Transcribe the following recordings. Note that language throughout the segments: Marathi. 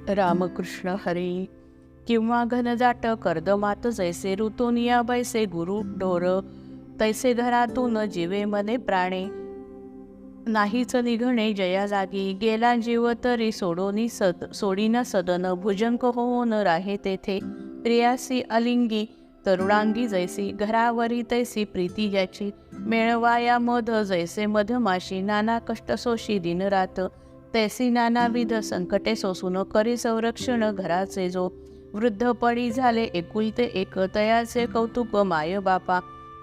रामकृष्ण हरी. किंवा घनजाट कर्दमात जैसे ऋतुनिया बैसे गुरु ढोर, तैसे धरातून जीवे मने प्राणे. नाहीच निघणे जया जागी, गेला जीव तरी सोडीना सदन. भुजंग होऊन राहे तेथे प्रियासी अलिंगी, तरुणांगी जैसी घरावरी तैसी प्रीती ज्याची. मेळवाया मध जैसे मधमाशी, नाना कष्ट सोशी दिनरात. तैसी नानाविध संकटे सोसून करी संरक्षण घराचे जो. वृद्धपणी झाले एकुलते एक, तयाचे कौतुक माय बापा.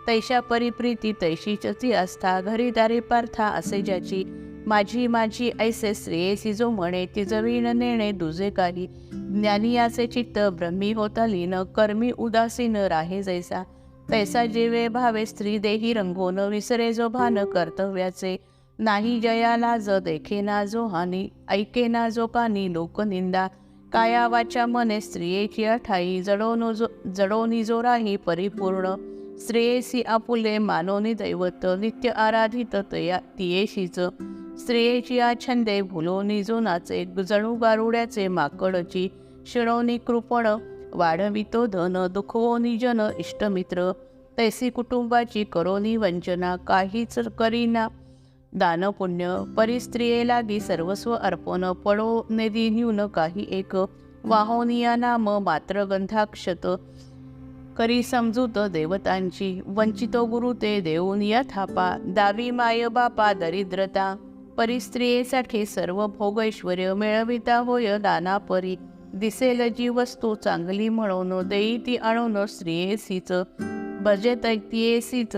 तैशा परिप्रीती तैशीच ती आस्था, घरी दारी पार्था असे ज्याची. माझी माझी ऐसे श्रेयसी जो म्हणे, तिजवीण नेणे दुजे काही. ज्ञानियाचे चित्त ब्रह्मी होता लीन, कर्मी उदासीन राहे जैसा. तैसा जीवे भावे स्त्री देही रंगोन, विसरे जो भान कर्तव्याचे. नाही जया लाज देखे ना जो हानी, ऐके ना जो कानी लोकनिंदा. काया वाचा मने स्त्रियेची ठाई, जडोनी जो राही परिपूर्ण. स्त्रियेसी आपुले मानोनी दैवत, नित्य आराधित तियेशीच. स्त्रियेची छंदे भुलोनी जो नाचे, जणू गारुड्याचे माकडची. शिणोनी कृपण वाढवितो धन, दुखवोनी जन इष्टमित्र. तैसी कुटुंबाची करोनी वंचना, काहीच करीना दान पुण्य. परिस्त्रिये लागी सर्वस्व अर्पण, पडो नेदी न्यून काही एक. वाहोनिया नाम मात्र गंधाक्षत, करी समजूत देवतांची. वंचितो गुरु ते देऊनिया थापा, दावी माय बापा दरिद्रता. परिस्त्रियेसाठी सर्व भोग ऐश्वर्य, मिळविता होय दाना परी. दिसेल जी वस्तू चांगली म्हणून, देई ती आणून स्त्रियेसीच. भजे तैतियेसीच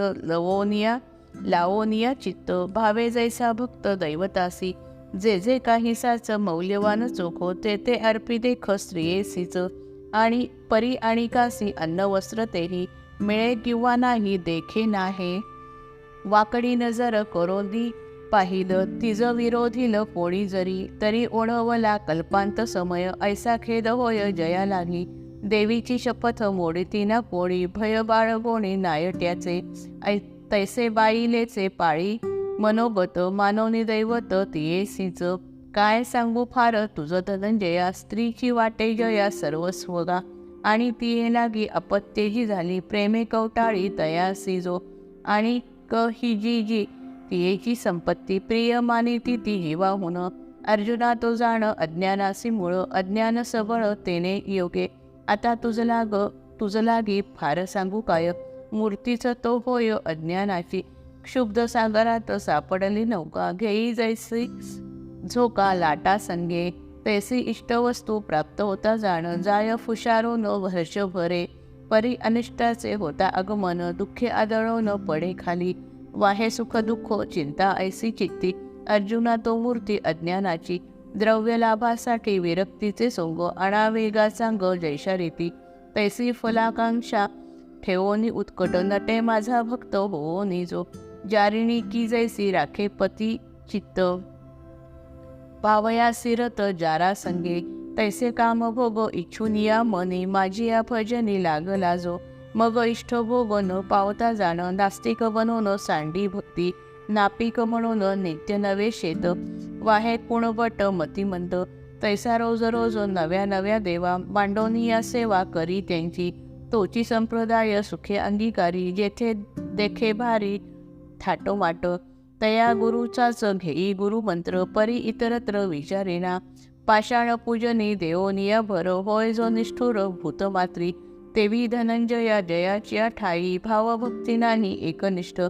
लावोनिया चित्त. भावे जैसा भक्त दैवतासी, जे जे काही साच मौल्यवान चोखो, ते ते अर्पी देख स्त्रियेसीच. आणि परी आणि कासी अन्न वस्त्र तेही, मिळे किंवा नाही देखे नाहे. वाकडी नजर करोदी पाहिलं, तिज विरोधील कोणी जरी. तरी ओढवला कल्पांत समय, ऐसा खेद होय जया लागी. देवीची शपथ मोडती ना कोणी, भय बाळगोणी नायट्याचे. तैसे बाईलेचे पाळी मनोगत, मानवनी दैवत तियेसीच. काय सांगू फार तुझं धनंजया, स्त्रीची वाटे जया सर्वस्वगा. आणि तिये लागी अपत्ये जी झाली, प्रेमे कवटाळी तयासी जो. आणि ही जी तियेची संपत्ती, प्रिय मानी ती जीवाहून. अर्जुना तो जाण अज्ञानासी मूळ, अज्ञान सबळ तेने योगे. आता तुझ लागी फार सांगू काय, मूर्तीच तो होय अज्ञानाची. क्षुब्ध सागरात सापडली नौका, घेई जैसी झोका लाटा संगे. तैसी इष्टवस्तू प्राप्त होता जाण, जाय फुशारो न हर्ष भरे. परी अनिष्टाचे होता आगमन, दुःखे आदळो न पडे खाली. वाहे सुख दुःख चिंता ऐसी चित्ती, अर्जुना तो मूर्ती अज्ञानाची. द्रव्य लाभासाठी विरक्तीचे सोंग, अणावेगा सांग जैशा रीती. तैसी फलाकांक्षा ठेवोनी उत्कट, नटे माझा भक्त होओनी जो. जारिणी की जैसी राखे पती चित्त, पावया सिरत जारा संगे. तैसे काम भोग इच्छुनिया मनी, माझी या भजनी लागला जो. मग इष्ट भोग न पावता जाण, नास्तिक बनवून सांडी भक्ती. नापिक म्हणून नित्य नवे शेत, वाहे कुणवट मतिमंत. तैसा रोज रोज नव्या नव्या देवा, मांडोनिया सेवा करी त्यांची. तोची संप्रदाय सुखे अंगीकारी, जेथे देखे भारी थाटोमाट. तया गुरुचाच घेई गुरुमंत्र, परी इतरत्र विचारेना. पाषाण पूजनी देवोनिया भर, होय जो निष्ठुर भूतमात्री. तेवी धनंजया जयाची ठाई, भावभक्ती नाही एकनिष्ठ.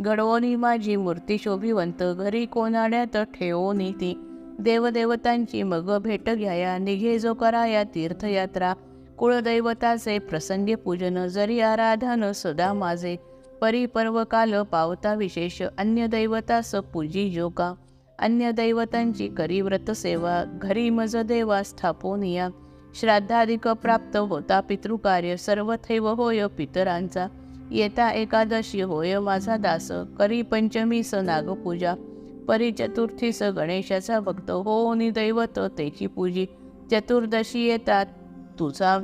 घडवोनी माझी मूर्ती शोभिवंत, घरी कोणाड्यात ठेवोनी ती. देवदेवतांची मग भेट घ्याया, निघे जो कराया तीर्थयात्रा. कुळदैवताचे प्रसंगे पूजन, जरी आराधन सदा माझे. परी पर्वकाल पावता विशेष, अन्य दैवतास पूजी जो का. अन्य दैवतांची करी व्रत सेवा, घरी मज देवा स्थापोनिया. श्राद्धाधिक प्राप्त होता पितृकार्य, सर्वथैव होय पितरांचा. येता एकादशी होय माझा दास, करी पंचमीस नागपूजा. परी चतुर्थीस गणेशाचा भक्त, होनी दैवत तेची पूजी. चतुर्दशी येतात तुझा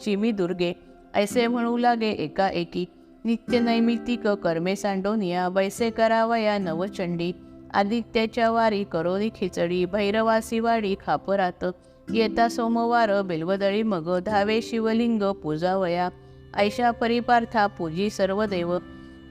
चिमी दुर्गे, ऐसे म्हणू लागे एकाएकी. नित्य नैमित्तिक कर्मे सांडोनिया, बैसे करावया नवचंडी. आदित्याच्या वारी करोनी खिचडी, भैरवासी वाडी खापरात. येता सोमवार बिल्वदळी मग धावे शिवलिंग पूजावया. ऐशा परिपार्था पूजी सर्व देव.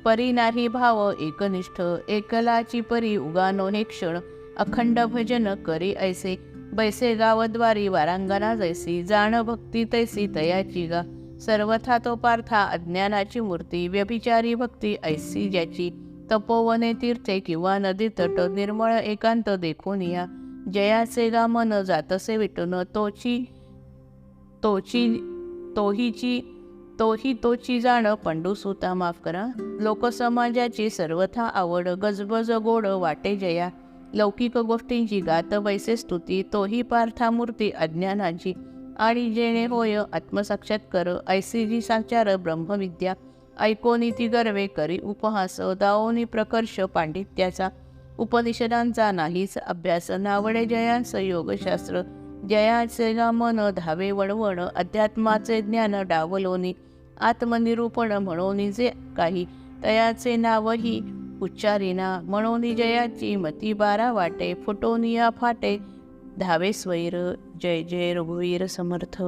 परी नाही भाव एकनिष्ठ एकलाची परी उगानो हे क्षण. अखंड भजन करी ऐसे बैसे गावद्वारी वारांगणा जैसी. जाण भक्ती तैसी तयाची गा सर्वथा तो पार्था अज्ञानाची मूर्ती. व्यभिचारी भक्ती ऐसी ज्याची तपोवने तीर्थे किंवा नदी तट. निर्मळ एकांत देखून या जयाचे गा मन जातसे विटून. तोही जाण पंडूसुता माफ करा. लोकसमाजाची सर्वथा आवड गजबज गोड वाटे जया. लौकिक गोष्टींची गात वैसे स्तुती. तोही पार्था मूर्ती अज्ञानाची आणि जेणे होय आत्मसाक्षात्कार. ऐसी जी साचार ब्रह्मविद्या ऐकोनी ती गर्वे करी उपहास. दाओनी प्रकर्ष पांडित्याचा उपनिषदांचा नाहीच अभ्यास. नावडे जयांस योगशास्त्र जयाचे गा मन धावे वणवण. अध्यात्माचे ज्ञान डावलोनी आत्मनिरूपण म्हणून जे काही तयाचे नावही उच्चारिना. म्हणून जयाची मती बारा वाटे फुटोनिया फाटे धावे स्वैर. जय जय रघुवीर समर्थ.